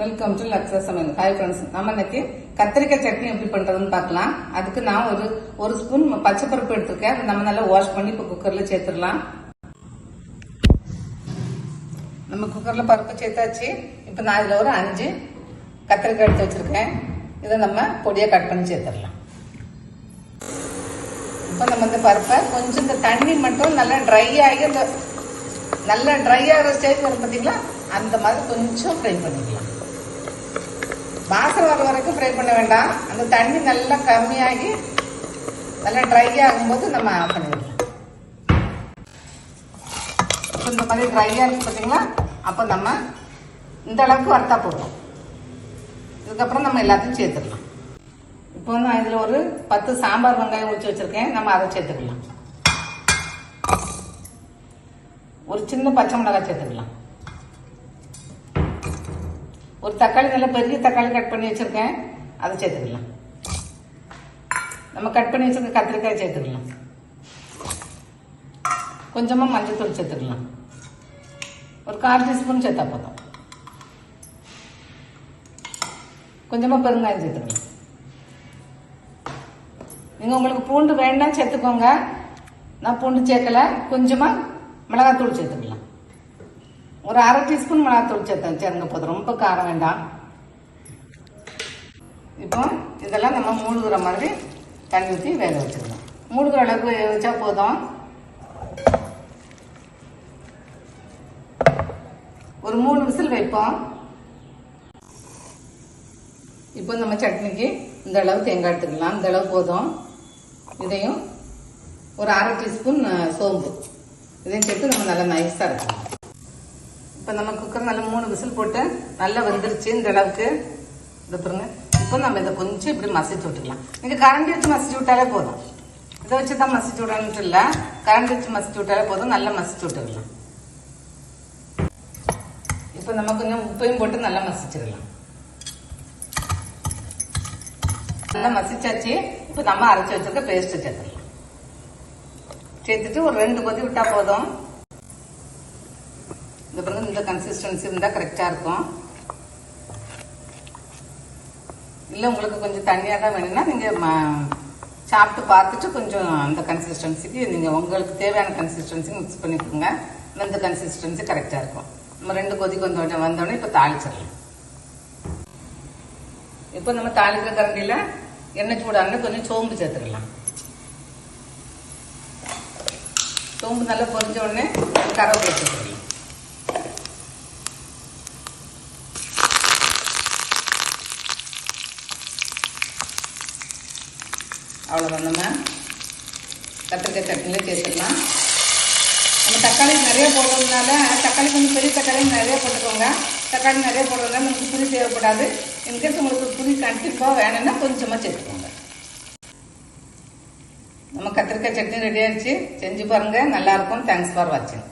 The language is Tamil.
வெல்கம் டு லக்ஸா சமையல். ஹாய் ஃப்ரெண்ட்ஸ், நம்ம இன்னைக்கு கத்திரிக்காய் சட்னி எப்படி பண்றதுன்னு பார்க்கலாம். அதுக்கு நான் ஒரு ஸ்பூன் பச்சைப்பருப்பு எடுத்திருக்கேன். நம்ம நல்லா வாஷ் பண்ணி இப்போ குக்கர்ல சேர்த்துடலாம். நம்ம குக்கர்ல பருப்பு சேர்த்தாச்சு. இப்போ நான் இதுல ஒரு 5 கத்திரிக்காய் எடுத்து வச்சிருக்கேன். இதை நம்ம பொடியா கட் பண்ணி சேர்த்துடலாம். இப்போ நம்ம இந்த பருப்பை கொஞ்சம் இந்த தண்ணி மட்டும் நல்லா ட்ரை ஆகி நல்லா ட்ரை ஆகிற ஸ்டேஜ் வரும் பார்த்தீங்களா, அந்த மாதிரி கொஞ்சம் ஃப்ரை பண்ணிக்கலாம். வாசனை வர வரைக்கும் ஃப்ரை பண்ண வேண்டாம். அந்த தண்ணி நல்லா கம்மியாகி நல்லா ட்ரை ஆகும்போது நம்ம ஆஃப் பண்ணிடலாம். இப்போ இந்த மாதிரி ட்ரை ஆகி பார்த்தீங்களா, அப்போ நம்ம இந்த அளவுக்கு வறுத்தா போடுறோம். இதுக்கப்புறம் நம்ம எல்லாத்தையும் சேர்த்துக்கலாம். இப்போ நான் இதில் ஒரு 10 சாம்பார் வெங்காயம் உரிச்சு வச்சிருக்கேன். நம்ம அதை சேர்த்துக்கலாம். ஒரு சின்ன பச்சை மிளகாய் சேர்த்துக்கலாம். ஒரு தக்காளி, நல்ல பெரிய தக்காளி கட் பண்ணி வச்சிருக்கேன், அதை சேர்த்துக்கலாம். நம்ம கட் பண்ணி வச்சிருக்க கத்திரிக்காய் சேர்த்துக்கலாம். கொஞ்சமா மஞ்சள் தூள் சேர்த்துக்கலாம். ஒரு 1/4 டீஸ்பூன் சேர்த்தா போதும். கொஞ்சமா பெருங்காயம் சேர்த்துக்கலாம். நீங்க உங்களுக்கு பூண்டு வேண்டாம் சேர்த்துக்கோங்க. நான் பூண்டு சேர்க்கல. கொஞ்சமா மிளகாத்தூள் சேர்த்துக்கலாம். ஒரு 1/2 டீஸ்பூன் மிளகாத்தூள் சேருங்க போதும். ரொம்ப காரம் வேண்டாம். இப்போ இதெல்லாம் நம்ம மூழ்கிற மாதிரி தண்ணி ஊற்றி வேக வச்சுக்கலாம். மூழ்கிற அளவுக்கு வேக வச்சா போதும். ஒரு 3 விசில் வைப்போம். இப்போ நம்ம சட்னிக்கு இந்த அளவு தேங்காய் எடுத்துக்கலாம். இந்த அளவு போதும். இதையும் ஒரு 1/2 டீஸ்பூன் சோம்பு இதையும் சேர்த்து நம்ம நல்லா நைஸா இருக்கும். இப்போ நம்ம குக்கர் நல்லா 3 விசில் போட்டு நல்லா வெந்துருச்சு. இந்த அளவுக்கு இதை பாருங்க. இப்போ நம்ம இதை கொஞ்சம் இப்படி மசிச்சு விட்டுக்கலாம். நீங்க கரண்டி வச்சு மசிச்சு விட்டாலே போதும். இதை வச்சு தான் மசிச்சு விடணும்னு இல்லை, கரண்டி வச்சு மசிச்சு விட்டாலே போதும். நல்லா மசிச்சு விட்டுக்கலாம். இப்போ நம்ம கொஞ்சம் உப்பையும் போட்டு நல்லா மசிச்சிடலாம். நல்லா மசிச்சாச்சு. இப்போ நம்ம அரைச்சி வச்சிருக்க பேஸ்ட் சேர்த்துக்கலாம். சேர்த்துட்டு ஒரு 2 கொதி விட்டா போதும். இந்த பிறகு இந்த கன்சிஸ்டன்சி இருந்தா கரெக்டா இருக்கும். இல்ல உங்களுக்கு கொஞ்சம் தண்ணியா தான் வேணும்னா நீங்க சாப்பிட்டு பார்த்துட்டு கொஞ்சம் அந்த கன்சிஸ்டன்சிக்கு நீங்க உங்களுக்கு தேவையான கன்சிஸ்டன்சி மிக்ஸ் பண்ணிக்கோங்க. இந்த கன்சிஸ்டன்சி கரெக்டா இருக்கும். நம்ம 2 கொதி வந்தோடனே இப்ப தாளிச்சிடலாம். இப்போ நம்ம தாளிக்கிற கரண்டியில எண்ணெய் சூடான கொஞ்சம் சோம்பு சேர்த்துக்கலாம். சோம்பு நல்லா பொரிஞ்ச உடனே கருவேப்பிலை சேர்த்துக்கலாம். அவ்வளோதான். நம்ம கத்திரிக்காய் சட்னியில சேர்த்துக்கலாம். நம்ம தக்காளி நிறைய போடுறதுனால தக்காளி கொஞ்சம் பெரிய தக்காளி நிறைய போட்டுக்கோங்க. தக்காளி நிறைய போடுறதுனால நமக்கு புளி தேவைப்படாது. இன்கேஸ் உங்களுக்கு புளி கண்டிப்பாக வேணும்னா கொஞ்சமாக சேர்த்துக்கோங்க. நம்ம கத்திரிக்காய் சட்னி ரெடி ஆயிடுச்சு. செஞ்சு பாருங்க, நல்லா இருக்கும். தேங்க்ஸ் ஃபார் வாட்சிங்.